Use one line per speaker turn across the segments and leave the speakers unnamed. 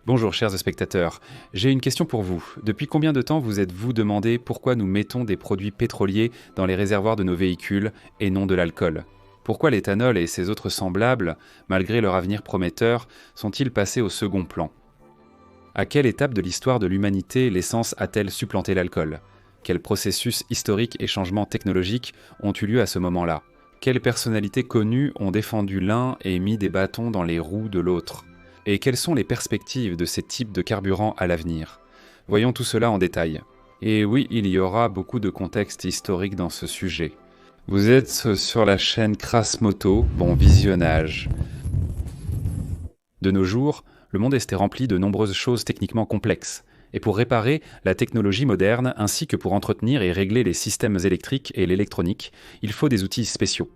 Bonjour chers spectateurs, j'ai une question pour vous. Depuis combien de temps vous êtes-vous demandé pourquoi nous mettons des produits pétroliers dans les réservoirs de nos véhicules et non de l'alcool? Pourquoi l'éthanol et ses autres semblables, malgré leur avenir prometteur, sont-ils passés au second plan? À quelle étape de l'histoire de l'humanité l'essence a-t-elle supplanté l'alcool? Quels processus historiques et changements technologiques ont eu lieu à ce moment-là? Quelles personnalités connues ont défendu l'un et mis des bâtons dans les roues de l'autre? Et quelles sont les perspectives de ces types de carburants à l'avenir? Voyons tout cela en détail. Et oui, il y aura beaucoup de contexte historique dans ce sujet. Vous êtes sur la chaîne Crasmoto, bon visionnage. De nos jours, le monde est rempli de nombreuses choses techniquement complexes. Et pour réparer la technologie moderne, ainsi que pour entretenir et régler les systèmes électriques et l'électronique, il faut des outils spéciaux.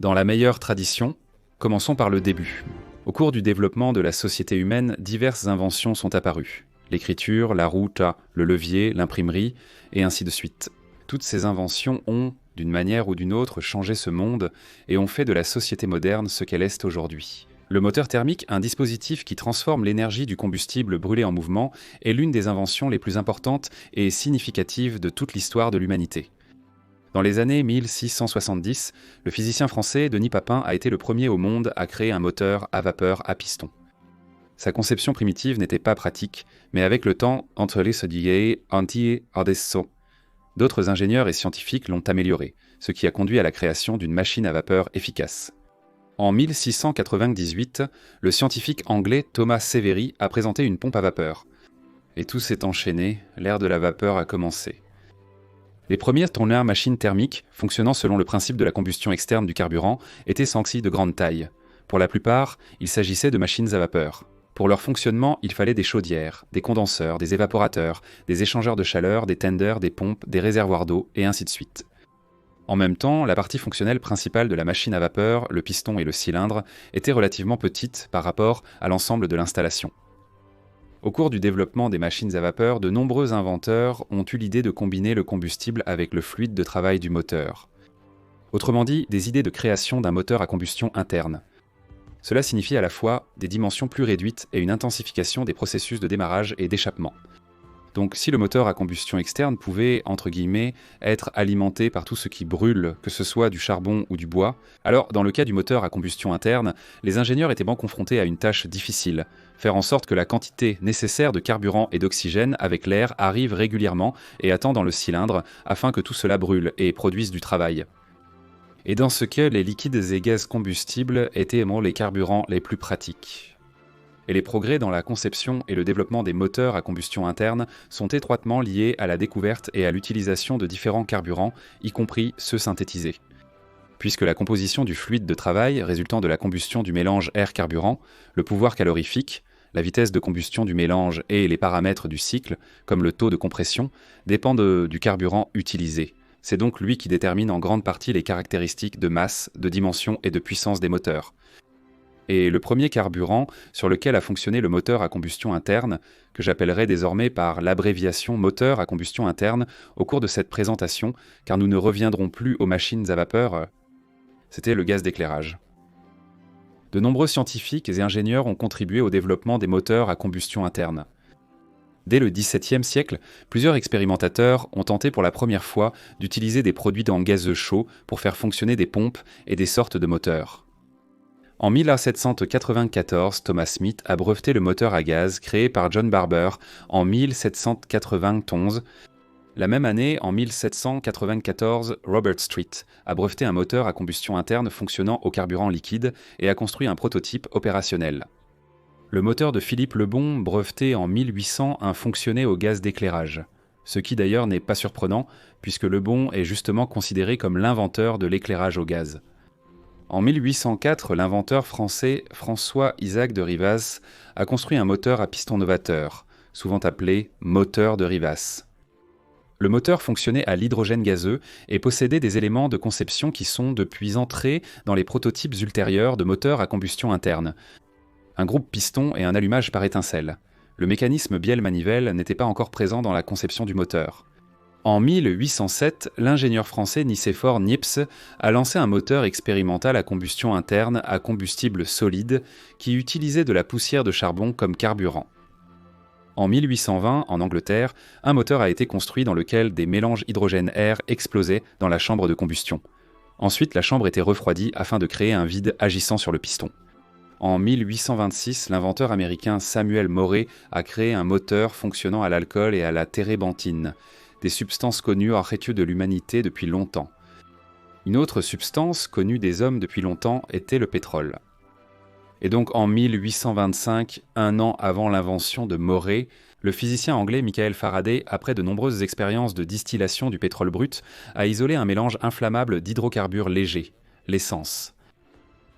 Dans la meilleure tradition, commençons par le début. Au cours du développement de la société humaine, diverses inventions sont apparues. L'écriture, la roue, le levier, l'imprimerie, et ainsi de suite. Toutes ces inventions ont, d'une manière ou d'une autre, changé ce monde et ont fait de la société moderne ce qu'elle est aujourd'hui. Le moteur thermique, un dispositif qui transforme l'énergie du combustible brûlé en mouvement, est l'une des inventions les plus importantes et significatives de toute l'histoire de l'humanité. Dans les années 1670, le physicien français Denis Papin a été le premier au monde à créer un moteur à vapeur à piston. Sa conception primitive n'était pas pratique, mais avec le temps, d'autres ingénieurs et scientifiques l'ont amélioré, ce qui a conduit à la création d'une machine à vapeur efficace. En 1698, le scientifique anglais Thomas Savery a présenté une pompe à vapeur. Et tout s'est enchaîné, l'ère de la vapeur a commencé. Les premières tourneurs machines thermiques, fonctionnant selon le principe de la combustion externe du carburant, étaient celles-ci de grande taille. Pour la plupart, il s'agissait de machines à vapeur. Pour leur fonctionnement, il fallait des chaudières, des condenseurs, des évaporateurs, des échangeurs de chaleur, des tenders, des pompes, des réservoirs d'eau, et ainsi de suite. En même temps, la partie fonctionnelle principale de la machine à vapeur, le piston et le cylindre, était relativement petite par rapport à l'ensemble de l'installation. Au cours du développement des machines à vapeur, de nombreux inventeurs ont eu l'idée de combiner le combustible avec le fluide de travail du moteur. Autrement dit, des idées de création d'un moteur à combustion interne. Cela signifie à la fois des dimensions plus réduites et une intensification des processus de démarrage et d'échappement. Donc si le moteur à combustion externe pouvait, entre guillemets, être alimenté par tout ce qui brûle, que ce soit du charbon ou du bois, alors dans le cas du moteur à combustion interne, les ingénieurs étaient confrontés à une tâche difficile, faire en sorte que la quantité nécessaire de carburant et d'oxygène avec l'air arrive régulièrement et attend dans le cylindre afin que tout cela brûle et produise du travail. Et dans ce cas, les liquides et gaz combustibles étaient les carburants les plus pratiques. Et les progrès dans la conception et le développement des moteurs à combustion interne sont étroitement liés à la découverte et à l'utilisation de différents carburants, y compris ceux synthétisés. Puisque la composition du fluide de travail résultant de la combustion du mélange air-carburant, le pouvoir calorifique, la vitesse de combustion du mélange et les paramètres du cycle, comme le taux de compression, dépendent du carburant utilisé. C'est donc lui qui détermine en grande partie les caractéristiques de masse, de dimension et de puissance des moteurs. Et le premier carburant sur lequel a fonctionné le moteur à combustion interne, que j'appellerai désormais par l'abréviation moteur à combustion interne au cours de cette présentation, car nous ne reviendrons plus aux machines à vapeur, c'était le gaz d'éclairage. De nombreux scientifiques et ingénieurs ont contribué au développement des moteurs à combustion interne. Dès le XVIIe siècle, plusieurs expérimentateurs ont tenté pour la première fois d'utiliser des produits en gazeux chaud pour faire fonctionner des pompes et des sortes de moteurs. En 1794, Thomas Smith a breveté le moteur à gaz créé par John Barber en 1791. La même année, en 1794, Robert Street a breveté un moteur à combustion interne fonctionnant au carburant liquide et a construit un prototype opérationnel. Le moteur de Philippe Lebon, breveté en 1800, a fonctionné au gaz d'éclairage. Ce qui d'ailleurs n'est pas surprenant, puisque Lebon est justement considéré comme l'inventeur de l'éclairage au gaz. En 1804, l'inventeur français François-Isaac de Rivas a construit un moteur à piston novateur, souvent appelé moteur de Rivas. Le moteur fonctionnait à l'hydrogène gazeux et possédait des éléments de conception qui sont depuis entrés dans les prototypes ultérieurs de moteurs à combustion interne. Un groupe piston et un allumage par étincelle. Le mécanisme bielle-manivelle n'était pas encore présent dans la conception du moteur. En 1807, l'ingénieur français Nicéphore Niepce a lancé un moteur expérimental à combustion interne à combustible solide qui utilisait de la poussière de charbon comme carburant. En 1820, en Angleterre, un moteur a été construit dans lequel des mélanges hydrogène-air explosaient dans la chambre de combustion. Ensuite, la chambre était refroidie afin de créer un vide agissant sur le piston. En 1826, l'inventeur américain Samuel Morey a créé un moteur fonctionnant à l'alcool et à la térébenthine, des substances connues hors étude de l'humanité depuis longtemps. Une autre substance connue des hommes depuis longtemps était le pétrole. Et donc en 1825, un an avant l'invention de Morey, le physicien anglais Michael Faraday, après de nombreuses expériences de distillation du pétrole brut, a isolé un mélange inflammable d'hydrocarbures légers, l'essence.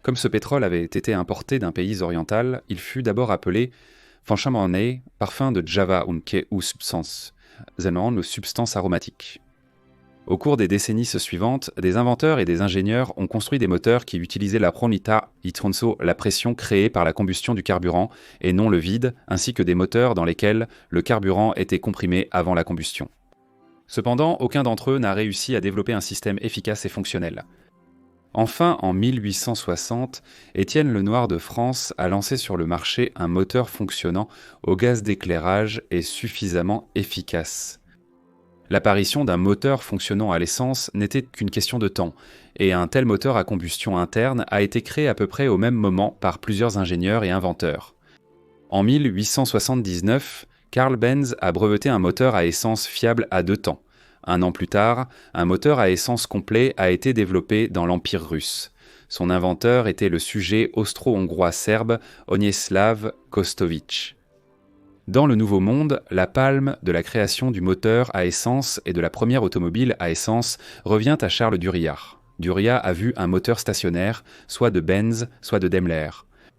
Comme ce pétrole avait été importé d'un pays oriental, il fut d'abord appelé Fanchamanei, parfum de Java unke ou substance, ou substance aromatique. Au cours des décennies suivantes, des inventeurs et des ingénieurs ont construit des moteurs qui utilisaient la pronita itronso, la pression créée par la combustion du carburant, et non le vide, ainsi que des moteurs dans lesquels le carburant était comprimé avant la combustion. Cependant, aucun d'entre eux n'a réussi à développer un système efficace et fonctionnel. Enfin, en 1860, Étienne Lenoir de France a lancé sur le marché un moteur fonctionnant au gaz d'éclairage et suffisamment efficace. L'apparition d'un moteur fonctionnant à l'essence n'était qu'une question de temps, et un tel moteur à combustion interne a été créé à peu près au même moment par plusieurs ingénieurs et inventeurs. En 1879, Carl Benz a breveté un moteur à essence fiable à 2 temps. Un an plus tard, un moteur à essence complet a été développé dans l'Empire russe. Son inventeur était le sujet austro-hongrois serbe Onislav Kostović. Dans le Nouveau Monde, la palme de la création du moteur à essence et de la première automobile à essence revient à Charles Duryea. Duryea a vu un moteur stationnaire, soit de Benz, soit de Daimler.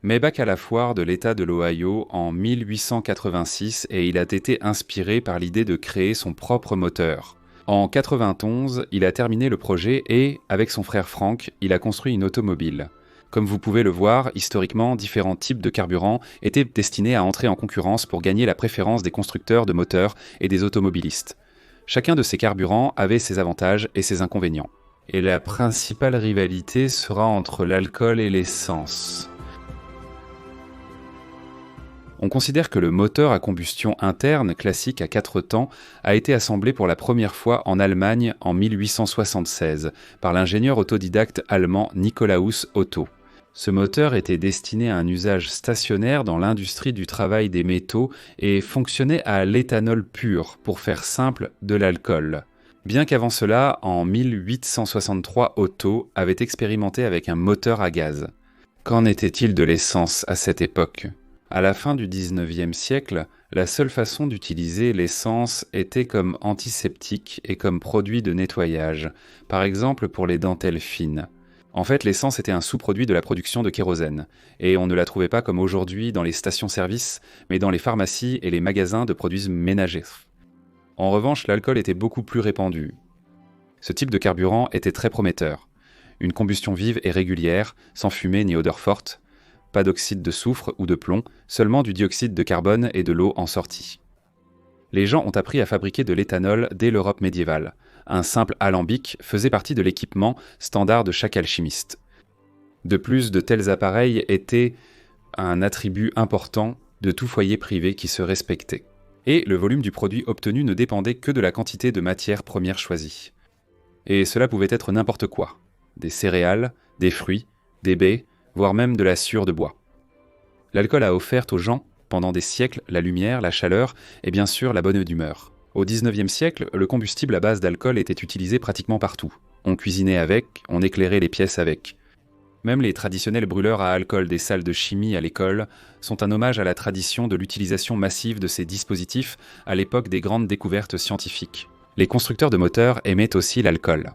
Maybach à la foire de l'État de l'Ohio en 1886 et il a été inspiré par l'idée de créer son propre moteur. En 91, il a terminé le projet et, avec son frère Frank, il a construit une automobile. Comme vous pouvez le voir, historiquement, différents types de carburants étaient destinés à entrer en concurrence pour gagner la préférence des constructeurs de moteurs et des automobilistes. Chacun de ces carburants avait ses avantages et ses inconvénients. Et la principale rivalité sera entre l'alcool et l'essence. On considère que le moteur à combustion interne classique à 4 temps a été assemblé pour la première fois en Allemagne en 1876 par l'ingénieur autodidacte allemand Nikolaus Otto. Ce moteur était destiné à un usage stationnaire dans l'industrie du travail des métaux et fonctionnait à l'éthanol pur, pour faire simple, de l'alcool. Bien qu'avant cela, en 1863, Otto avait expérimenté avec un moteur à gaz. Qu'en était-il de l'essence à cette époque ? À la fin du XIXe siècle, la seule façon d'utiliser l'essence était comme antiseptique et comme produit de nettoyage, par exemple pour les dentelles fines. En fait, l'essence était un sous-produit de la production de kérosène, et on ne la trouvait pas comme aujourd'hui dans les stations-service, mais dans les pharmacies et les magasins de produits ménagers. En revanche, l'alcool était beaucoup plus répandu. Ce type de carburant était très prometteur. Une combustion vive et régulière, sans fumée ni odeur forte, pas d'oxyde de soufre ou de plomb, seulement du dioxyde de carbone et de l'eau en sortie. Les gens ont appris à fabriquer de l'éthanol dès l'Europe médiévale. Un simple alambic faisait partie de l'équipement standard de chaque alchimiste. De plus, de tels appareils étaient un attribut important de tout foyer privé qui se respectait. Et le volume du produit obtenu ne dépendait que de la quantité de matière première choisie. Et cela pouvait être n'importe quoi. Des céréales, des fruits, des baies, voire même de la sciure de bois. L'alcool a offert aux gens, pendant des siècles, la lumière, la chaleur et bien sûr la bonne humeur. Au XIXe siècle, le combustible à base d'alcool était utilisé pratiquement partout. On cuisinait avec, on éclairait les pièces avec. Même les traditionnels brûleurs à alcool des salles de chimie à l'école sont un hommage à la tradition de l'utilisation massive de ces dispositifs à l'époque des grandes découvertes scientifiques. Les constructeurs de moteurs aimaient aussi l'alcool.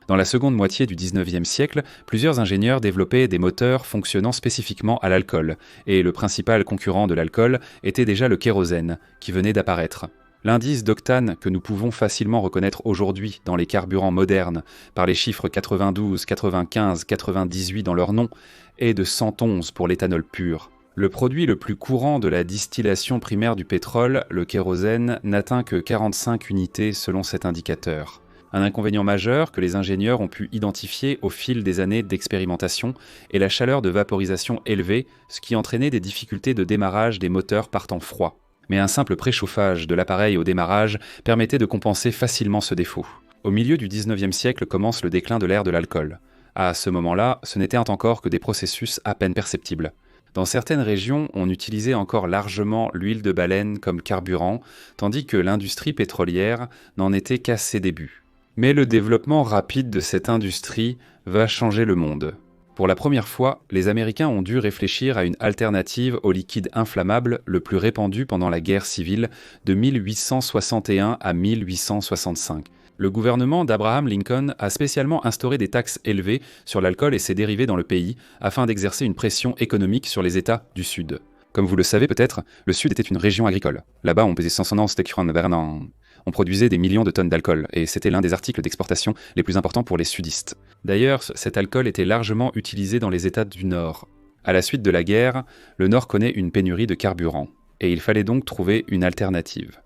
Dans la seconde moitié du XIXe siècle, plusieurs ingénieurs développaient des moteurs fonctionnant spécifiquement à l'alcool, et le principal concurrent de l'alcool était déjà le kérosène, qui venait d'apparaître. L'indice d'octane que nous pouvons facilement reconnaître aujourd'hui dans les carburants modernes, par les chiffres 92, 95, 98 dans leur nom, est de 111 pour l'éthanol pur. Le produit le plus courant de la distillation primaire du pétrole, le kérosène, n'atteint que 45 unités selon cet indicateur. Un inconvénient majeur que les ingénieurs ont pu identifier au fil des années d'expérimentation est la chaleur de vaporisation élevée, ce qui entraînait des difficultés de démarrage des moteurs partant froids. Mais un simple préchauffage de l'appareil au démarrage permettait de compenser facilement ce défaut. Au milieu du 19e siècle commence le déclin de l'ère de l'alcool. À ce moment-là, ce n'étaient encore que des processus à peine perceptibles. Dans certaines régions, on utilisait encore largement l'huile de baleine comme carburant, tandis que l'industrie pétrolière n'en était qu'à ses débuts. Mais le développement rapide de cette industrie va changer le monde. Pour la première fois, les Américains ont dû réfléchir à une alternative au liquide inflammable le plus répandu pendant la guerre civile de 1861 à 1865. Le gouvernement d'Abraham Lincoln a spécialement instauré des taxes élevées sur l'alcool et ses dérivés dans le pays afin d'exercer une pression économique sur les États du Sud. Comme vous le savez peut-être, le Sud était une région agricole. Là-bas, on produisait des millions de tonnes d'alcool et c'était l'un des articles d'exportation les plus importants pour les sudistes. D'ailleurs, cet alcool était largement utilisé dans les États du Nord. À la suite de la guerre, le Nord connaît une pénurie de carburant et il fallait donc trouver une alternative.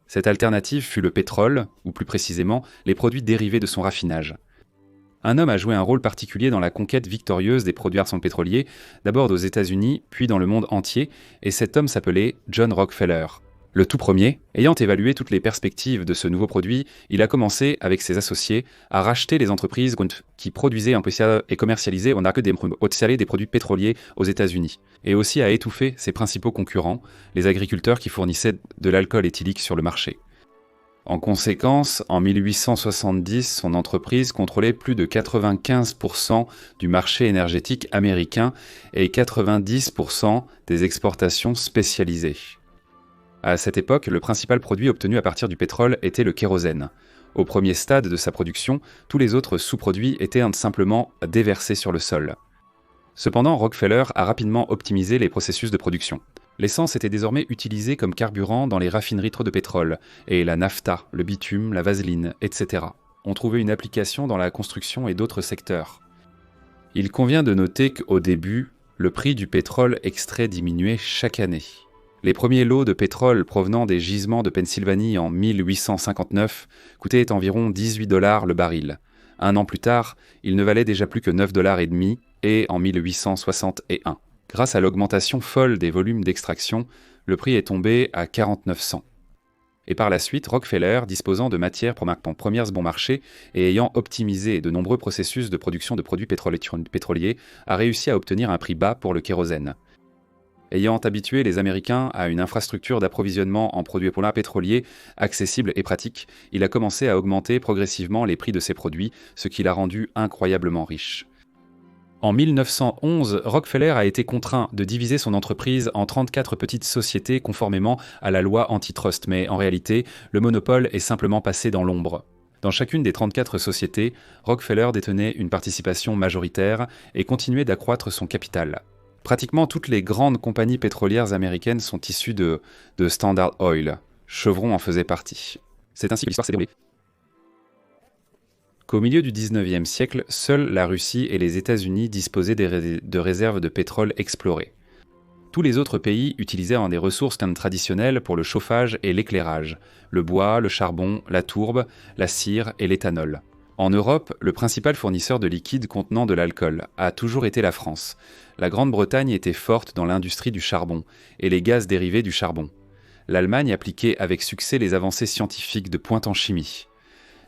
Cette alternative fut le pétrole, ou plus précisément, les produits dérivés de son raffinage. Un homme a joué un rôle particulier dans la conquête victorieuse des produits arsenaux pétroliers, d'abord aux États-Unis, puis dans le monde entier, et cet homme s'appelait John Rockefeller. Le tout premier, ayant évalué toutes les perspectives de ce nouveau produit, il a commencé, avec ses associés, à racheter les entreprises qui produisaient et commercialisaient des produits pétroliers aux États-Unis, et aussi à étouffer ses principaux concurrents, les agriculteurs qui fournissaient de l'alcool éthylique sur le marché. En conséquence, en 1870, son entreprise contrôlait plus de 95% du marché énergétique américain et 90% des exportations spécialisées. À cette époque, le principal produit obtenu à partir du pétrole était le kérosène. Au premier stade de sa production, tous les autres sous-produits étaient simplement déversés sur le sol. Cependant, Rockefeller a rapidement optimisé les processus de production. L'essence était désormais utilisée comme carburant dans les raffineries de pétrole, et la nafta, le bitume, la vaseline, etc. ont trouvé une application dans la construction et d'autres secteurs. Il convient de noter qu'au début, le prix du pétrole extrait diminuait chaque année. Les premiers lots de pétrole provenant des gisements de Pennsylvanie en 1859 coûtaient environ 18 $ le baril. Un an plus tard, il ne valait déjà plus que 9,5 $ et en 1861. Grâce à l'augmentation folle des volumes d'extraction, le prix est tombé à 49 cents. Et par la suite, Rockefeller, disposant de matières premières bon marché et ayant optimisé de nombreux processus de production de produits pétroliers, a réussi à obtenir un prix bas pour le kérosène. Ayant habitué les Américains à une infrastructure d'approvisionnement en produits pétroliers accessible et pratique, il a commencé à augmenter progressivement les prix de ses produits, ce qui l'a rendu incroyablement riche. En 1911, Rockefeller a été contraint de diviser son entreprise en 34 petites sociétés conformément à la loi antitrust, mais en réalité, le monopole est simplement passé dans l'ombre. Dans chacune des 34 sociétés, Rockefeller détenait une participation majoritaire et continuait d'accroître son capital. Pratiquement toutes les grandes compagnies pétrolières américaines sont issues de Standard Oil. Chevron en faisait partie. C'est ainsi que l'histoire s'est déroulée. Qu'au milieu du 19e siècle, seuls la Russie et les États-Unis disposaient de réserves de pétrole explorées. Tous les autres pays utilisaient des ressources traditionnelles pour le chauffage et l'éclairage, le bois, le charbon, la tourbe, la cire et l'éthanol. En Europe, le principal fournisseur de liquide contenant de l'alcool a toujours été la France. La Grande-Bretagne était forte dans l'industrie du charbon et les gaz dérivés du charbon. L'Allemagne appliquait avec succès les avancées scientifiques de pointe en chimie.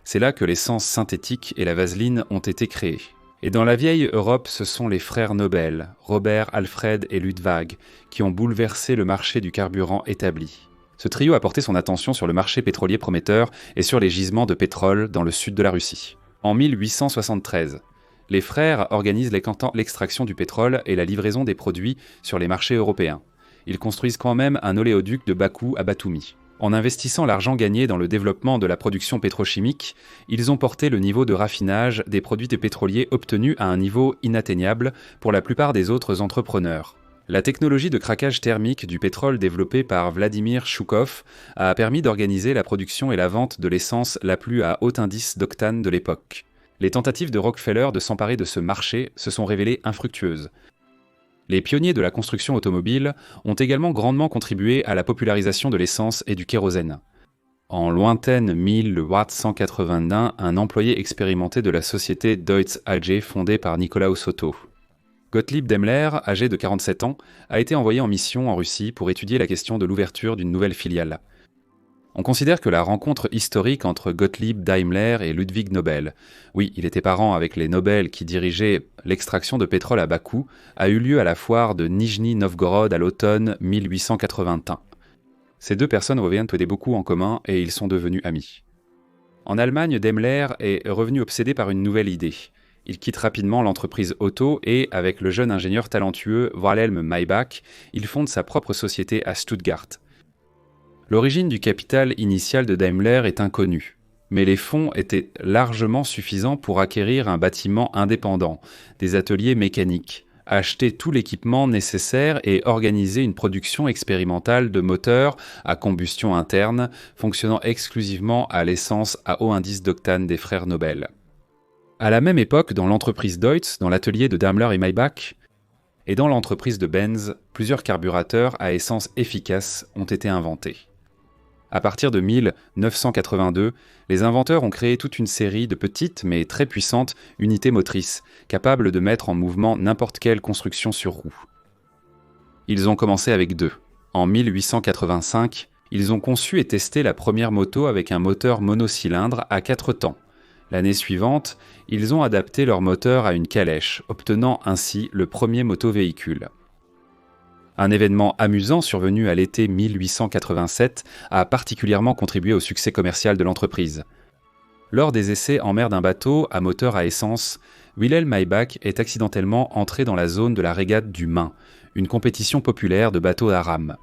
C'est là que l'essence synthétique et la vaseline ont été créées. Et dans la vieille Europe, ce sont les frères Nobel, Robert, Alfred et Ludwig, qui ont bouleversé le marché du carburant établi. Ce trio a porté son attention sur le marché pétrolier prometteur et sur les gisements de pétrole dans le sud de la Russie. En 1873, les frères organisent l'extraction du pétrole et la livraison des produits sur les marchés européens. Ils construisent quand même un oléoduc de Bakou à Batumi. En investissant l'argent gagné dans le développement de la production pétrochimique, ils ont porté le niveau de raffinage des produits pétroliers obtenus à un niveau inatteignable pour la plupart des autres entrepreneurs. La technologie de craquage thermique du pétrole développée par Vladimir Choukov a permis d'organiser la production et la vente de l'essence la plus à haut indice d'octane de l'époque. Les tentatives de Rockefeller de s'emparer de ce marché se sont révélées infructueuses. Les pionniers de la construction automobile ont également grandement contribué à la popularisation de l'essence et du kérosène. En lointaine 1881, un employé expérimenté de la société Deutz AG fondée par Nikolaus Otto. Gottlieb Daimler, âgé de 47 ans, a été envoyé en mission en Russie pour étudier la question de l'ouverture d'une nouvelle filiale. On considère que la rencontre historique entre Gottlieb Daimler et Ludwig Nobel, oui, il était parent avec les Nobel qui dirigeaient l'extraction de pétrole à Bakou, a eu lieu à la foire de Nijni Novgorod à l'automne 1881. Ces deux personnes avaient beaucoup en commun et ils sont devenus amis. En Allemagne, Daimler est revenu obsédé par une nouvelle idée. Il quitte rapidement l'entreprise Otto et, avec le jeune ingénieur talentueux Wilhelm Maybach, il fonde sa propre société à Stuttgart. L'origine du capital initial de Daimler est inconnue, mais les fonds étaient largement suffisants pour acquérir un bâtiment indépendant, des ateliers mécaniques, acheter tout l'équipement nécessaire et organiser une production expérimentale de moteurs à combustion interne fonctionnant exclusivement à l'essence à haut indice d'octane des frères Nobel. À la même époque, dans l'entreprise Deutz, dans l'atelier de Daimler et Maybach, et dans l'entreprise de Benz, plusieurs carburateurs à essence efficace ont été inventés. À partir de 1982, les inventeurs ont créé toute une série de petites mais très puissantes unités motrices, capables de mettre en mouvement n'importe quelle construction sur roue. Ils ont commencé avec deux. En 1885, ils ont conçu et testé la première moto avec un moteur monocylindre à 4 temps. L'année suivante, ils ont adapté leur moteur à une calèche, obtenant ainsi le premier motovéhicule. Un événement amusant survenu à l'été 1887 a particulièrement contribué au succès commercial de l'entreprise. Lors des essais en mer d'un bateau à moteur à essence, Wilhelm Maybach est accidentellement entré dans la zone de la régate du Main, une compétition populaire de bateaux à rame.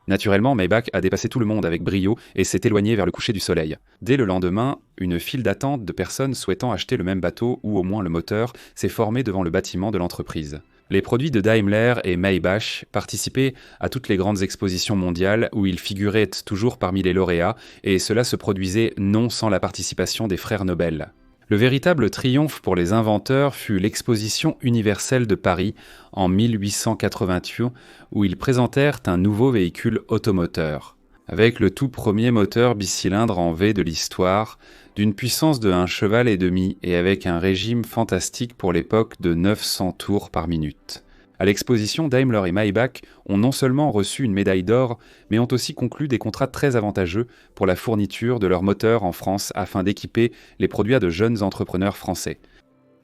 Naturellement, Maybach a dépassé tout le monde avec brio et s'est éloigné vers le coucher du soleil. Dès le lendemain, une file d'attente de personnes souhaitant acheter le même bateau ou au moins le moteur s'est formée devant le bâtiment de l'entreprise. Les produits de Daimler et Maybach participaient à toutes les grandes expositions mondiales où ils figuraient toujours parmi les lauréats, et cela se produisait non sans la participation des frères Nobel. Le véritable triomphe pour les inventeurs fut l'exposition universelle de Paris en 1888 où ils présentèrent un nouveau véhicule automoteur. Avec le tout premier moteur bicylindre en V de l'histoire, d'une puissance de 1,5 cheval et avec un régime fantastique pour l'époque de 900 tours par minute. À l'exposition, Daimler et Maybach ont non seulement reçu une médaille d'or, mais ont aussi conclu des contrats très avantageux pour la fourniture de leurs moteurs en France afin d'équiper les produits de jeunes entrepreneurs français.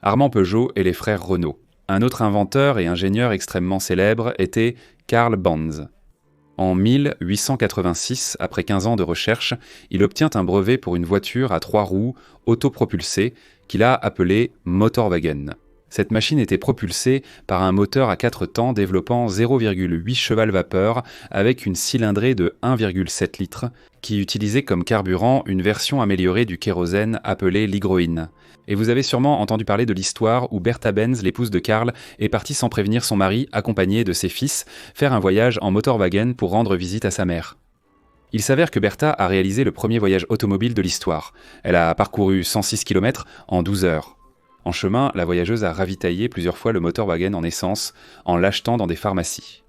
Armand Peugeot et les frères Renault. Un autre inventeur et ingénieur extrêmement célèbre était Karl Benz. En 1886, après 15 ans de recherche, il obtient un brevet pour une voiture à 3 roues autopropulsée qu'il a appelée Motorwagen. Cette machine était propulsée par un moteur à 4 temps développant 0,8 cheval-vapeur avec une cylindrée de 1,7 litres qui utilisait comme carburant une version améliorée du kérosène appelée l'hygroïne. Et vous avez sûrement entendu parler de l'histoire où Bertha Benz, l'épouse de Karl, est partie sans prévenir son mari, accompagnée de ses fils, faire un voyage en Motorwagen pour rendre visite à sa mère. Il s'avère que Bertha a réalisé le premier voyage automobile de l'histoire. Elle a parcouru 106 km en 12 heures. En chemin, la voyageuse a ravitaillé plusieurs fois le Motorwagen en essence en l'achetant dans des pharmacies.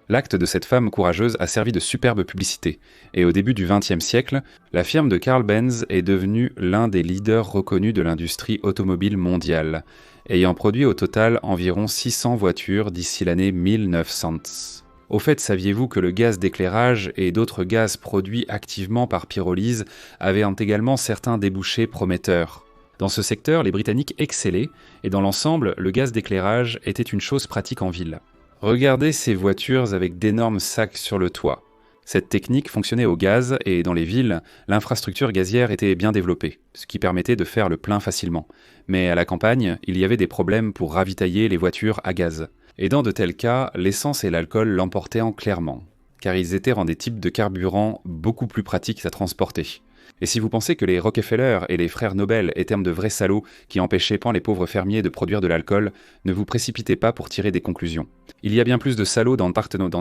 L'acte de cette femme courageuse a servi de superbe publicité, et au début du XXe siècle, la firme de Karl Benz est devenue l'un des leaders reconnus de l'industrie automobile mondiale, ayant produit au total environ 600 voitures d'ici l'année 1900. Au fait, saviez-vous que le gaz d'éclairage et d'autres gaz produits activement par pyrolyse avaient également certains débouchés prometteurs ? Dans ce secteur, les Britanniques excellaient, et dans l'ensemble, le gaz d'éclairage était une chose pratique en ville. Regardez ces voitures avec d'énormes sacs sur le toit. Cette technique fonctionnait au gaz et dans les villes, l'infrastructure gazière était bien développée, ce qui permettait de faire le plein facilement. Mais à la campagne, il y avait des problèmes pour ravitailler les voitures à gaz. Et dans de tels cas, l'essence et l'alcool l'emportaient clairement, car ils étaient des types de carburants beaucoup plus pratiques à transporter. Et si vous pensez que les Rockefeller et les frères Nobel étaient de vrais salauds qui empêchaient les pauvres fermiers de produire de l'alcool, ne vous précipitez pas pour tirer des conclusions. Il y a bien plus de salauds dans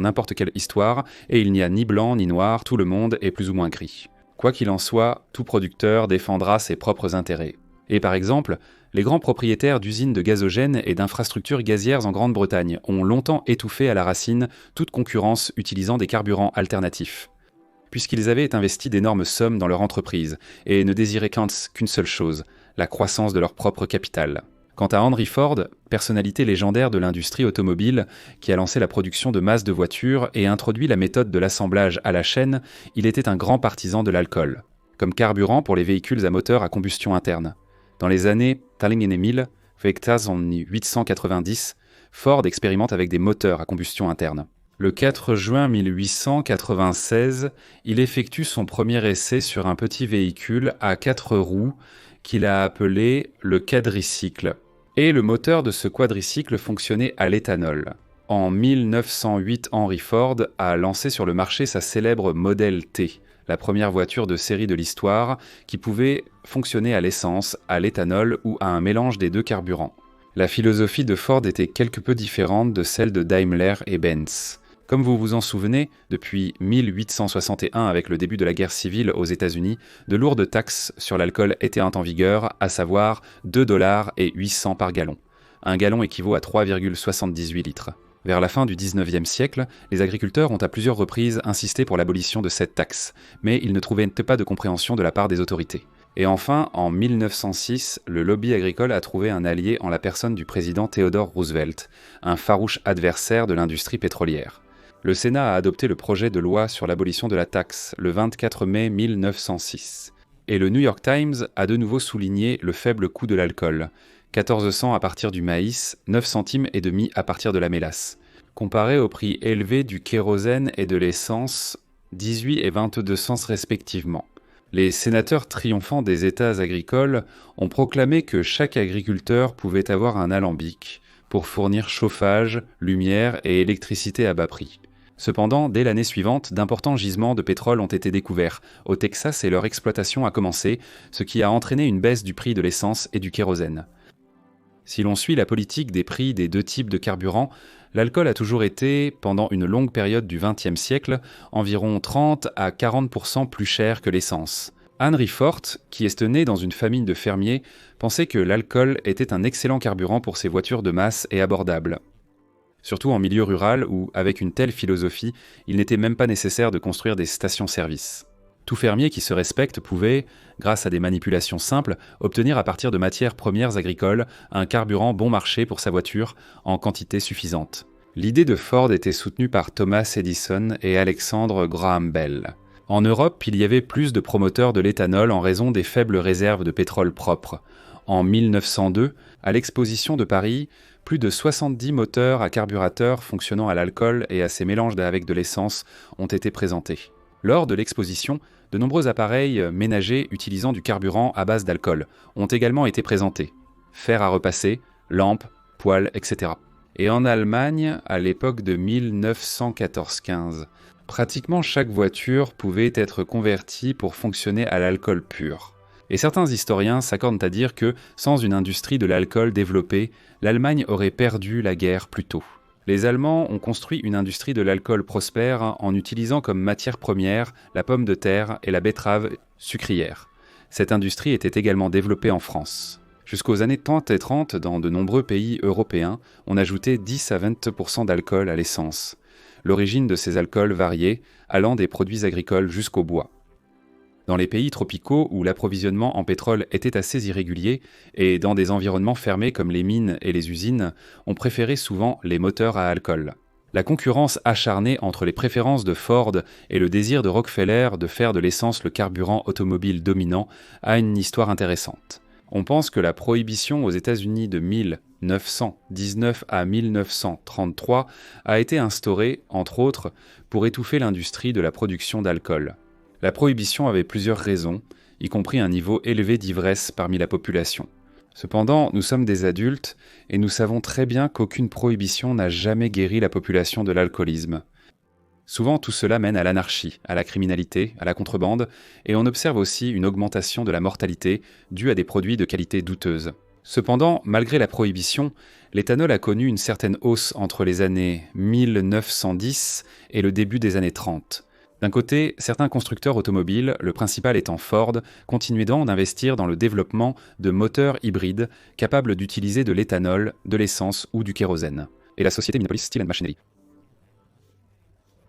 n'importe quelle histoire, et il n'y a ni blanc ni noir, tout le monde est plus ou moins gris. Quoi qu'il en soit, tout producteur défendra ses propres intérêts. Et par exemple, les grands propriétaires d'usines de gazogène et d'infrastructures gazières en Grande-Bretagne ont longtemps étouffé à la racine toute concurrence utilisant des carburants alternatifs, puisqu'ils avaient investi d'énormes sommes dans leur entreprise et ne désiraient qu'une seule chose, la croissance de leur propre capital. Quant à Henry Ford, personnalité légendaire de l'industrie automobile qui a lancé la production de masse de voitures et introduit la méthode de l'assemblage à la chaîne, il était un grand partisan de l'alcool, comme carburant pour les véhicules à moteur à combustion interne. Dans les années Tallingenemil, Vectas en 890, Ford expérimente avec des moteurs à combustion interne. Le 4 juin 1896, il effectue son premier essai sur un petit véhicule à 4 roues qu'il a appelé le quadricycle. Et le moteur de ce quadricycle fonctionnait à l'éthanol. En 1908, Henry Ford a lancé sur le marché sa célèbre Model T, la première voiture de série de l'histoire qui pouvait fonctionner à l'essence, à l'éthanol ou à un mélange des deux carburants. La philosophie de Ford était quelque peu différente de celle de Daimler et Benz. Comme vous vous en souvenez, depuis 1861, avec le début de la guerre civile aux États-Unis, de lourdes taxes sur l'alcool étaient en vigueur, à savoir 2 $ et 800 par gallon. Un gallon équivaut à 3,78 litres. Vers la fin du XIXe siècle, les agriculteurs ont à plusieurs reprises insisté pour l'abolition de cette taxe, mais ils ne trouvaient pas de compréhension de la part des autorités. Et enfin, en 1906, le lobby agricole a trouvé un allié en la personne du président Theodore Roosevelt, un farouche adversaire de l'industrie pétrolière. Le Sénat a adopté le projet de loi sur l'abolition de la taxe le 24 mai 1906. Et le New York Times a de nouveau souligné le faible coût de l'alcool, 14 cents à partir du maïs, 9 centimes et demi à partir de la mélasse. Comparé au prix élevé du kérosène et de l'essence, 18 et 22 cents respectivement. Les sénateurs triomphants des États agricoles ont proclamé que chaque agriculteur pouvait avoir un alambic pour fournir chauffage, lumière et électricité à bas prix. Cependant, dès l'année suivante, d'importants gisements de pétrole ont été découverts au Texas et leur exploitation a commencé, ce qui a entraîné une baisse du prix de l'essence et du kérosène. Si l'on suit la politique des prix des deux types de carburants, l'alcool a toujours été, pendant une longue période du XXe siècle, environ 30 à 40% plus cher que l'essence. Henry Ford, qui est né dans une famille de fermiers, pensait que l'alcool était un excellent carburant pour ses voitures de masse et abordable. Surtout en milieu rural où, avec une telle philosophie, il n'était même pas nécessaire de construire des stations-service. Tout fermier qui se respecte pouvait, grâce à des manipulations simples, obtenir à partir de matières premières agricoles un carburant bon marché pour sa voiture en quantité suffisante. L'idée de Ford était soutenue par Thomas Edison et Alexander Graham Bell. En Europe, il y avait plus de promoteurs de l'éthanol en raison des faibles réserves de pétrole propre. En 1902, à l'exposition de Paris, plus de 70 moteurs à carburateur fonctionnant à l'alcool et à ses mélanges avec de l'essence ont été présentés. Lors de l'exposition, de nombreux appareils ménagers utilisant du carburant à base d'alcool ont également été présentés. Fer à repasser, lampes, poêles, etc. Et en Allemagne, à l'époque de 1914-15, pratiquement chaque voiture pouvait être convertie pour fonctionner à l'alcool pur. Et certains historiens s'accordent à dire que, sans une industrie de l'alcool développée, l'Allemagne aurait perdu la guerre plus tôt. Les Allemands ont construit une industrie de l'alcool prospère en utilisant comme matière première la pomme de terre et la betterave sucrière. Cette industrie était également développée en France. Jusqu'aux années 30 et 30, dans de nombreux pays européens, on ajoutait 10 à 20% d'alcool à l'essence. L'origine de ces alcools variait, allant des produits agricoles jusqu'au bois. Dans les pays tropicaux où l'approvisionnement en pétrole était assez irrégulier et dans des environnements fermés comme les mines et les usines, on préférait souvent les moteurs à alcool. La concurrence acharnée entre les préférences de Ford et le désir de Rockefeller de faire de l'essence le carburant automobile dominant a une histoire intéressante. On pense que la prohibition aux États-Unis de 1919 à 1933 a été instaurée, entre autres, pour étouffer l'industrie de la production d'alcool. La prohibition avait plusieurs raisons, y compris un niveau élevé d'ivresse parmi la population. Cependant, nous sommes des adultes et nous savons très bien qu'aucune prohibition n'a jamais guéri la population de l'alcoolisme. Souvent, tout cela mène à l'anarchie, à la criminalité, à la contrebande, et on observe aussi une augmentation de la mortalité due à des produits de qualité douteuse. Cependant, malgré la prohibition, l'éthanol a connu une certaine hausse entre les années 1910 et le début des années 30. D'un côté, certains constructeurs automobiles, le principal étant Ford, continuaient donc d'investir dans le développement de moteurs hybrides capables d'utiliser de l'éthanol, de l'essence ou du kérosène. Et la société Minneapolis Steel and Machinery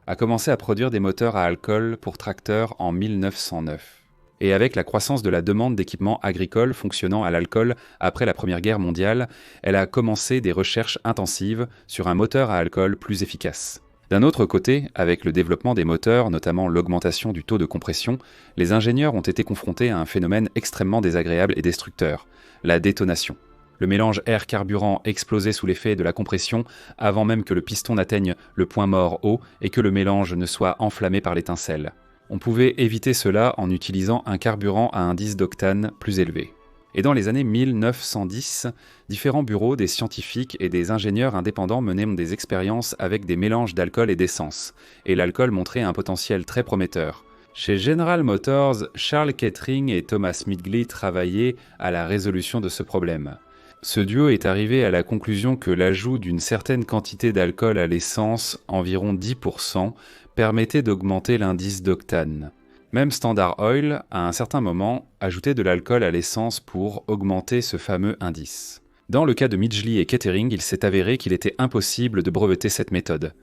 a commencé à produire des moteurs à alcool pour tracteurs en 1909. Et avec la croissance de la demande d'équipements agricoles fonctionnant à l'alcool après la Première Guerre mondiale, elle a commencé des recherches intensives sur un moteur à alcool plus efficace. D'un autre côté, avec le développement des moteurs, notamment l'augmentation du taux de compression, les ingénieurs ont été confrontés à un phénomène extrêmement désagréable et destructeur, la détonation. Le mélange air-carburant explosait sous l'effet de la compression avant même que le piston n'atteigne le point mort haut et que le mélange ne soit enflammé par l'étincelle. On pouvait éviter cela en utilisant un carburant à indice d'octane plus élevé. Et dans les années 1910, différents bureaux des scientifiques et des ingénieurs indépendants menaient des expériences avec des mélanges d'alcool et d'essence, et l'alcool montrait un potentiel très prometteur. Chez General Motors, Charles Kettering et Thomas Midgley travaillaient à la résolution de ce problème. Ce duo est arrivé à la conclusion que l'ajout d'une certaine quantité d'alcool à l'essence, environ 10%, permettait d'augmenter l'indice d'octane. Même Standard Oil, à un certain moment, ajoutait de l'alcool à l'essence pour augmenter ce fameux indice. Dans le cas de Midgley et Kettering, il s'est avéré qu'il était impossible de breveter cette méthode.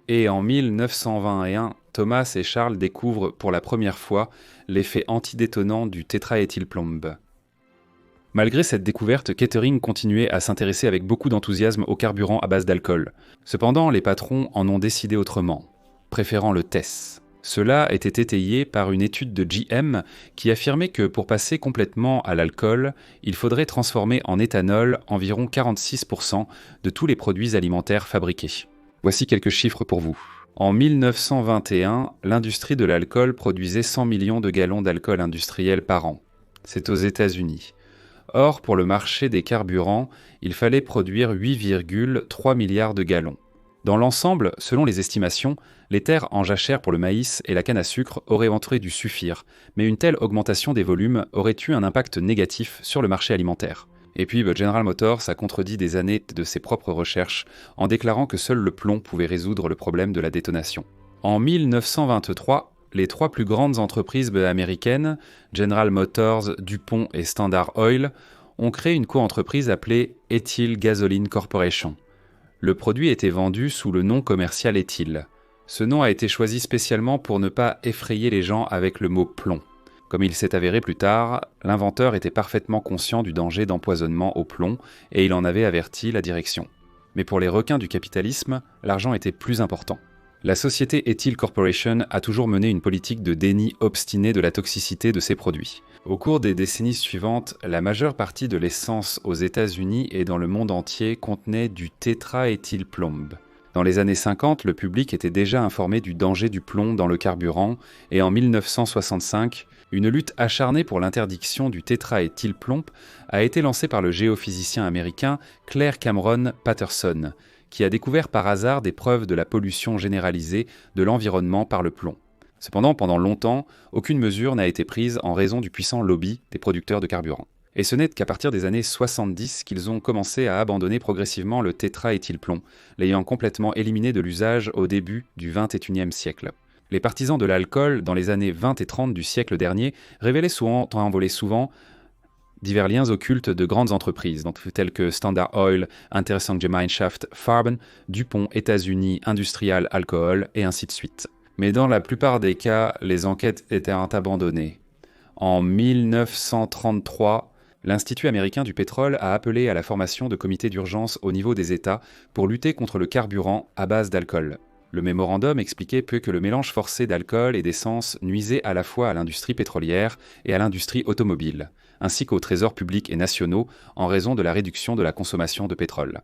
Et en 1921, Thomas et Charles découvrent pour la première fois l'effet antidétonant du tétraéthylplomb. Malgré cette découverte, Kettering continuait à s'intéresser avec beaucoup d'enthousiasme au carburant à base d'alcool. Cependant, les patrons en ont décidé autrement, préférant le TESS. Cela était étayé par une étude de GM qui affirmait que pour passer complètement à l'alcool, il faudrait transformer en éthanol environ 46% de tous les produits alimentaires fabriqués. Voici quelques chiffres pour vous. En 1921, l'industrie de l'alcool produisait 100 millions de gallons d'alcool industriel par an. C'est aux États-Unis. Or, pour le marché des carburants, il fallait produire 8,3 milliards de gallons. Dans l'ensemble, selon les estimations, les terres en jachère pour le maïs et la canne à sucre auraient entré dû suffire, mais une telle augmentation des volumes aurait eu un impact négatif sur le marché alimentaire. Et puis, General Motors a contredit des années de ses propres recherches en déclarant que seul le plomb pouvait résoudre le problème de la détonation. En 1923, les trois plus grandes entreprises américaines, General Motors, DuPont et Standard Oil, ont créé une coentreprise appelée Ethyl Gasoline Corporation. Le produit était vendu sous le nom commercial Ethyl. Ce nom a été choisi spécialement pour ne pas effrayer les gens avec le mot plomb. Comme il s'est avéré plus tard, l'inventeur était parfaitement conscient du danger d'empoisonnement au plomb et il en avait averti la direction. Mais pour les requins du capitalisme, l'argent était plus important. La société Ethyl Corporation a toujours mené une politique de déni obstiné de la toxicité de ses produits. Au cours des décennies suivantes, la majeure partie de l'essence aux États-Unis et dans le monde entier contenait du tétraéthylplomb. Dans les années 50, le public était déjà informé du danger du plomb dans le carburant et en 1965, une lutte acharnée pour l'interdiction du tétraéthylplomb a été lancée par le géophysicien américain Clair Cameron Patterson, qui a découvert par hasard des preuves de la pollution généralisée de l'environnement par le plomb. Cependant, pendant longtemps, aucune mesure n'a été prise en raison du puissant lobby des producteurs de carburant. Et ce n'est qu'à partir des années 70 qu'ils ont commencé à abandonner progressivement le tétraéthylplomb, l'ayant complètement éliminé de l'usage au début du XXIe siècle. Les partisans de l'alcool, dans les années 20 et 30 du siècle dernier, révélaient souvent divers liens occultes de grandes entreprises, telles que Standard Oil, Interessengemeinschaft Farben, DuPont, États-Unis, Industrial Alcohol, et ainsi de suite. Mais dans la plupart des cas, les enquêtes étaient abandonnées. En 1933, l'Institut américain du pétrole a appelé à la formation de comités d'urgence au niveau des États pour lutter contre le carburant à base d'alcool. Le mémorandum expliquait peu que le mélange forcé d'alcool et d'essence nuisait à la fois à l'industrie pétrolière et à l'industrie automobile, ainsi qu'aux trésors publics et nationaux en raison de la réduction de la consommation de pétrole.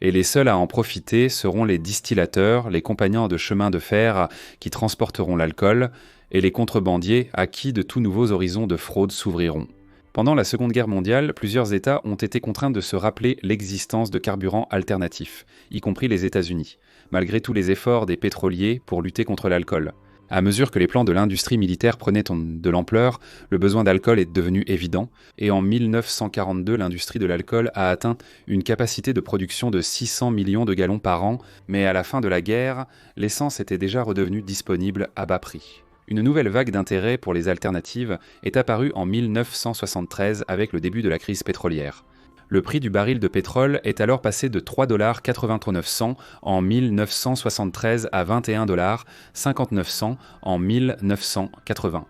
Et les seuls à en profiter seront les distillateurs, les compagnons de chemin de fer qui transporteront l'alcool, et les contrebandiers à qui de tout nouveaux horizons de fraude s'ouvriront. Pendant la Seconde Guerre mondiale, plusieurs États ont été contraints de se rappeler l'existence de carburants alternatifs, y compris les États-Unis, malgré tous les efforts des pétroliers pour lutter contre l'alcool. À mesure que les plans de l'industrie militaire prenaient de l'ampleur, le besoin d'alcool est devenu évident, et en 1942, l'industrie de l'alcool a atteint une capacité de production de 600 millions de gallons par an, mais à la fin de la guerre, l'essence était déjà redevenue disponible à bas prix. Une nouvelle vague d'intérêt pour les alternatives est apparue en 1973 avec le début de la crise pétrolière. Le prix du baril de pétrole est alors passé de 3,99 $ en 1973 à 21,59 $ en 1980.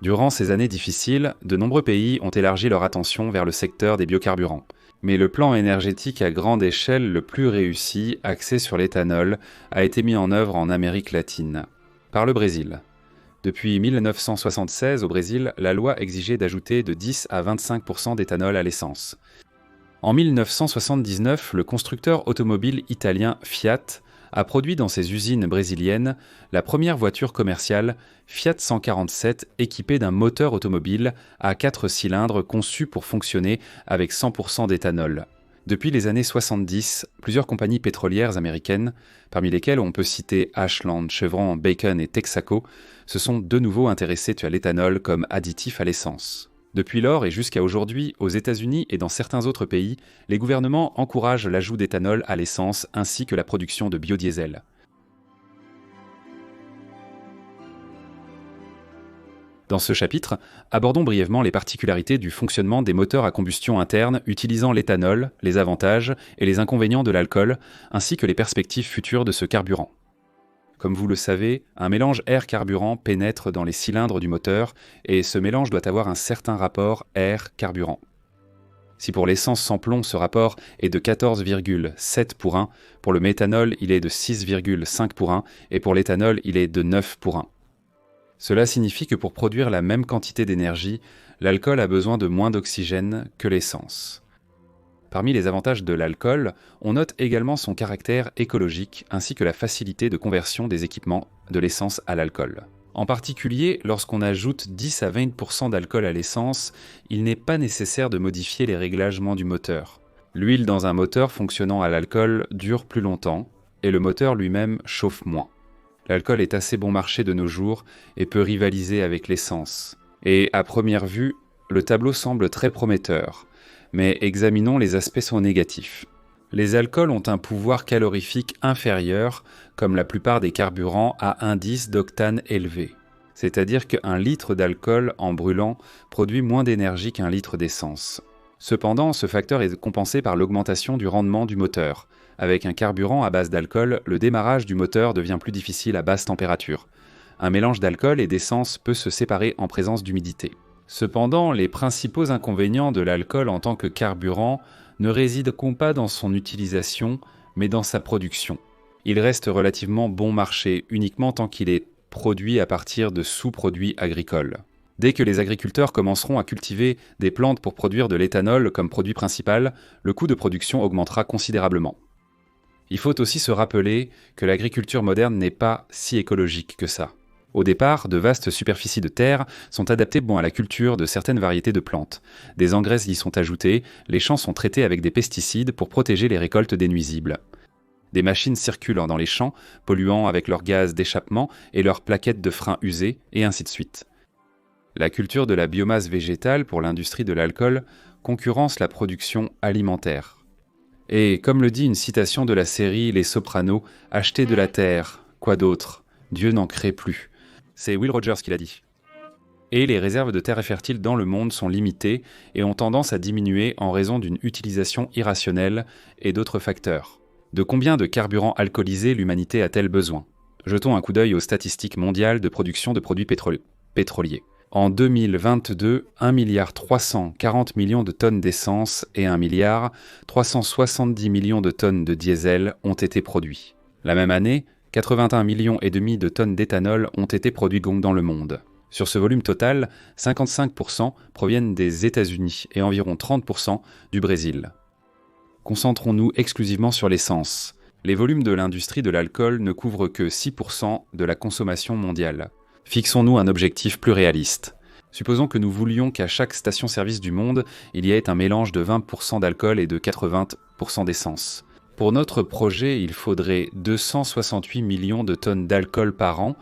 Durant ces années difficiles, de nombreux pays ont élargi leur attention vers le secteur des biocarburants. Mais le plan énergétique à grande échelle le plus réussi, axé sur l'éthanol, a été mis en œuvre en Amérique latine, par le Brésil. Depuis 1976, au Brésil, la loi exigeait d'ajouter de 10 à 25% d'éthanol à l'essence. En 1979, le constructeur automobile italien Fiat a produit dans ses usines brésiliennes la première voiture commerciale Fiat 147 équipée d'un moteur automobile à 4 cylindres conçu pour fonctionner avec 100% d'éthanol. Depuis les années 70, plusieurs compagnies pétrolières américaines, parmi lesquelles on peut citer Ashland, Chevron, Bacon et Texaco, se sont de nouveau intéressées à l'éthanol comme additif à l'essence. Depuis lors et jusqu'à aujourd'hui, aux États-Unis et dans certains autres pays, les gouvernements encouragent l'ajout d'éthanol à l'essence ainsi que la production de biodiesel. Dans ce chapitre, abordons brièvement les particularités du fonctionnement des moteurs à combustion interne utilisant l'éthanol, les avantages et les inconvénients de l'alcool, ainsi que les perspectives futures de ce carburant. Comme vous le savez, un mélange air-carburant pénètre dans les cylindres du moteur et ce mélange doit avoir un certain rapport air-carburant. Si pour l'essence sans plomb, ce rapport est de 14,7 pour 1, pour le méthanol, il est de 6,5 pour 1 et pour l'éthanol, il est de 9 pour 1. Cela signifie que pour produire la même quantité d'énergie, l'alcool a besoin de moins d'oxygène que l'essence. Parmi les avantages de l'alcool, on note également son caractère écologique ainsi que la facilité de conversion des équipements de l'essence à l'alcool. En particulier, lorsqu'on ajoute 10 à 20% d'alcool à l'essence, il n'est pas nécessaire de modifier les réglagements du moteur. L'huile dans un moteur fonctionnant à l'alcool dure plus longtemps et le moteur lui-même chauffe moins. L'alcool est assez bon marché de nos jours et peut rivaliser avec l'essence. Et à première vue, le tableau semble très prometteur. Mais examinons les aspects négatifs. Les alcools ont un pouvoir calorifique inférieur, comme la plupart des carburants à indice d'octane élevé. C'est-à-dire qu'un litre d'alcool en brûlant produit moins d'énergie qu'un litre d'essence. Cependant, ce facteur est compensé par l'augmentation du rendement du moteur. Avec un carburant à base d'alcool, le démarrage du moteur devient plus difficile à basse température. Un mélange d'alcool et d'essence peut se séparer en présence d'humidité. Cependant, les principaux inconvénients de l'alcool en tant que carburant ne résident pas dans son utilisation, mais dans sa production. Il reste relativement bon marché uniquement tant qu'il est produit à partir de sous-produits agricoles. Dès que les agriculteurs commenceront à cultiver des plantes pour produire de l'éthanol comme produit principal, le coût de production augmentera considérablement. Il faut aussi se rappeler que l'agriculture moderne n'est pas si écologique que ça. Au départ, de vastes superficies de terre sont adaptées à la culture de certaines variétés de plantes. Des engrais y sont ajoutés, les champs sont traités avec des pesticides pour protéger les récoltes des nuisibles. Des machines circulent dans les champs, polluant avec leurs gaz d'échappement et leurs plaquettes de frein usées, et ainsi de suite. La culture de la biomasse végétale pour l'industrie de l'alcool concurrence la production alimentaire. Et comme le dit une citation de la série Les Sopranos, « Acheter de la terre, quoi d'autre ? Dieu n'en crée plus ». C'est Will Rogers qui l'a dit. Et les réserves de terres fertiles dans le monde sont limitées et ont tendance à diminuer en raison d'une utilisation irrationnelle et d'autres facteurs. De combien de carburants alcoolisés l'humanité a-t-elle besoin ? Jetons un coup d'œil aux statistiques mondiales de production de produits pétroliers. En 2022, 1,340 milliard de tonnes d'essence et 1,370 milliard de tonnes de diesel ont été produits. La même année, 81,5 millions de tonnes d'éthanol ont été produits dans le monde. Sur ce volume total, 55% proviennent des États-Unis et environ 30% du Brésil. Concentrons-nous exclusivement sur l'essence. Les volumes de l'industrie de l'alcool ne couvrent que 6% de la consommation mondiale. Fixons-nous un objectif plus réaliste. Supposons que nous voulions qu'à chaque station-service du monde, il y ait un mélange de 20% d'alcool et de 80% d'essence. Pour notre projet, il faudrait 268 millions de tonnes d'alcool par an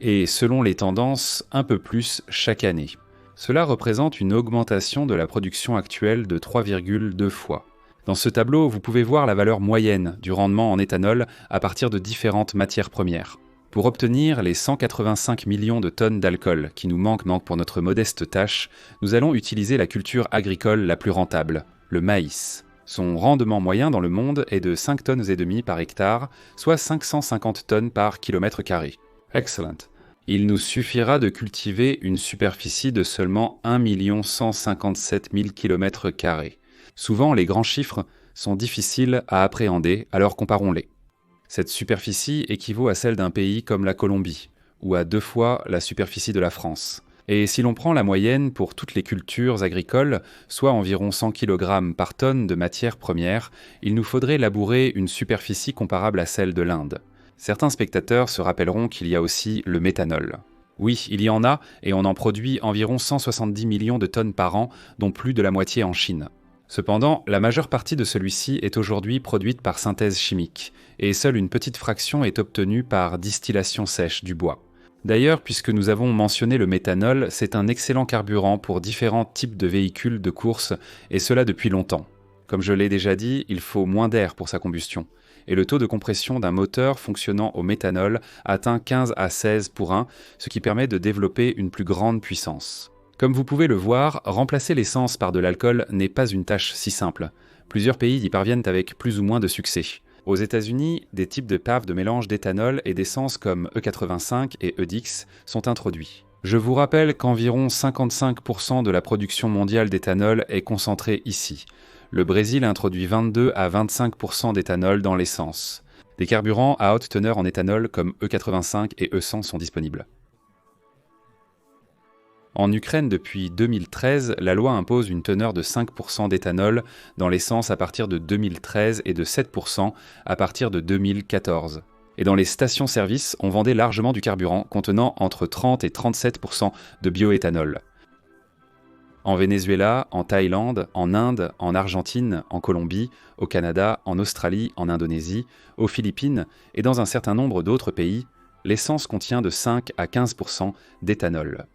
et selon les tendances, un peu plus chaque année. Cela représente une augmentation de la production actuelle de 3,2 fois. Dans ce tableau, vous pouvez voir la valeur moyenne du rendement en éthanol à partir de différentes matières premières. Pour obtenir les 185 millions de tonnes d'alcool qui nous manquent pour notre modeste tâche, nous allons utiliser la culture agricole la plus rentable, le maïs. Son rendement moyen dans le monde est de 5,5 tonnes par hectare, soit 550 tonnes par kilomètre carré. Excellent. Il nous suffira de cultiver une superficie de seulement 1 157 000 km². Souvent, les grands chiffres sont difficiles à appréhender, alors comparons-les. Cette superficie équivaut à celle d'un pays comme la Colombie, ou à 2 fois la superficie de la France. Et si l'on prend la moyenne pour toutes les cultures agricoles, soit environ 100 kg par tonne de matière première, il nous faudrait labourer une superficie comparable à celle de l'Inde. Certains spectateurs se rappelleront qu'il y a aussi le méthanol. Oui, il y en a, et on en produit environ 170 millions de tonnes par an, dont plus de la moitié en Chine. Cependant, la majeure partie de celui-ci est aujourd'hui produite par synthèse chimique, et seule une petite fraction est obtenue par distillation sèche du bois. D'ailleurs, puisque nous avons mentionné le méthanol, c'est un excellent carburant pour différents types de véhicules de course, et cela depuis longtemps. Comme je l'ai déjà dit, il faut moins d'air pour sa combustion, et le taux de compression d'un moteur fonctionnant au méthanol atteint 15 à 16 pour 1, ce qui permet de développer une plus grande puissance. Comme vous pouvez le voir, remplacer l'essence par de l'alcool n'est pas une tâche si simple. Plusieurs pays y parviennent avec plus ou moins de succès. Aux États-Unis, des types de paves de mélange d'éthanol et d'essence comme E85 et E10 sont introduits. Je vous rappelle qu'environ 55% de la production mondiale d'éthanol est concentrée ici. Le Brésil introduit 22 à 25% d'éthanol dans l'essence. Des carburants à haute teneur en éthanol comme E85 et E100 sont disponibles. En Ukraine, depuis 2013, la loi impose une teneur de 5% d'éthanol dans l'essence à partir de 2013 et de 7% à partir de 2014. Et dans les stations-service, on vendait largement du carburant contenant entre 30 et 37% de bioéthanol. En Venezuela, en Thaïlande, en Inde, en Argentine, en Colombie, au Canada, en Australie, en Indonésie, aux Philippines et dans un certain nombre d'autres pays, l'essence contient de 5 à 15% d'éthanol.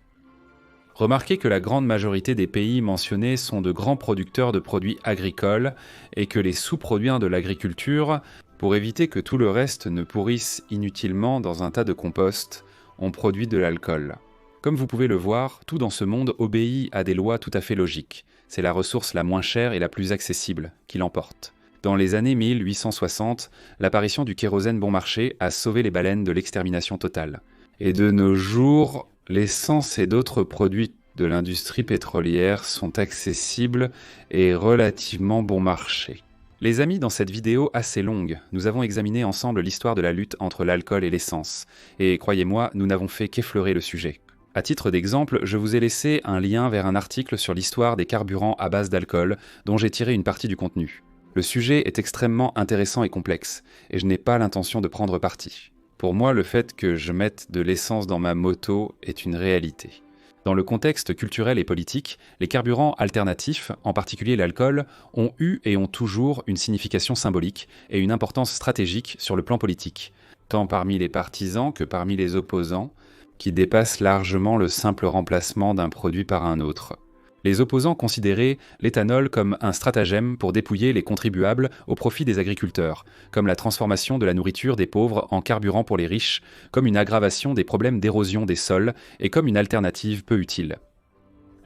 Remarquez que la grande majorité des pays mentionnés sont de grands producteurs de produits agricoles et que les sous-produits de l'agriculture, pour éviter que tout le reste ne pourrisse inutilement dans un tas de compost, ont produit de l'alcool. Comme vous pouvez le voir, tout dans ce monde obéit à des lois tout à fait logiques. C'est la ressource la moins chère et la plus accessible qui l'emporte. Dans les années 1860, l'apparition du kérosène bon marché a sauvé les baleines de l'extermination totale. Et de nos jours, l'essence et d'autres produits de l'industrie pétrolière sont accessibles et relativement bon marché. Les amis, dans cette vidéo assez longue, nous avons examiné ensemble l'histoire de la lutte entre l'alcool et l'essence. Et croyez-moi, nous n'avons fait qu'effleurer le sujet. À titre d'exemple, je vous ai laissé un lien vers un article sur l'histoire des carburants à base d'alcool, dont j'ai tiré une partie du contenu. Le sujet est extrêmement intéressant et complexe, et je n'ai pas l'intention de prendre parti. Pour moi, le fait que je mette de l'essence dans ma moto est une réalité. Dans le contexte culturel et politique, les carburants alternatifs, en particulier l'alcool, ont eu et ont toujours une signification symbolique et une importance stratégique sur le plan politique, tant parmi les partisans que parmi les opposants, qui dépassent largement le simple remplacement d'un produit par un autre. Les opposants considéraient l'éthanol comme un stratagème pour dépouiller les contribuables au profit des agriculteurs, comme la transformation de la nourriture des pauvres en carburant pour les riches, comme une aggravation des problèmes d'érosion des sols et comme une alternative peu utile.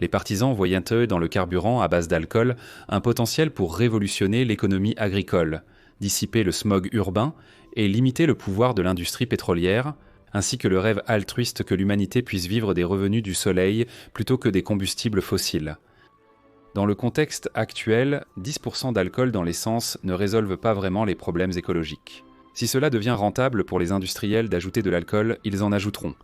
Les partisans voyaient eux dans le carburant à base d'alcool un potentiel pour révolutionner l'économie agricole, dissiper le smog urbain et limiter le pouvoir de l'industrie pétrolière, ainsi que le rêve altruiste que l'humanité puisse vivre des revenus du soleil plutôt que des combustibles fossiles. Dans le contexte actuel, 10% d'alcool dans l'essence ne résolvent pas vraiment les problèmes écologiques. Si cela devient rentable pour les industriels d'ajouter de l'alcool, ils en ajouteront.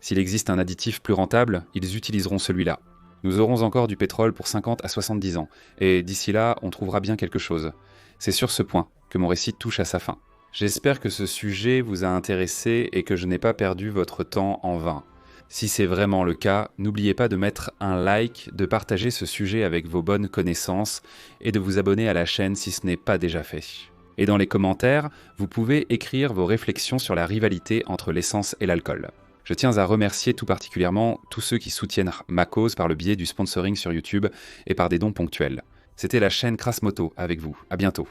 S'il existe un additif plus rentable, ils utiliseront celui-là. Nous aurons encore du pétrole pour 50 à 70 ans, et d'ici là, on trouvera bien quelque chose. C'est sur ce point que mon récit touche à sa fin. J'espère que ce sujet vous a intéressé et que je n'ai pas perdu votre temps en vain. Si c'est vraiment le cas, n'oubliez pas de mettre un like, de partager ce sujet avec vos bonnes connaissances et de vous abonner à la chaîne si ce n'est pas déjà fait. Et dans les commentaires, vous pouvez écrire vos réflexions sur la rivalité entre l'essence et l'alcool. Je tiens à remercier tout particulièrement tous ceux qui soutiennent ma cause par le biais du sponsoring sur YouTube et par des dons ponctuels. C'était la chaîne Crasmoto avec vous. À bientôt.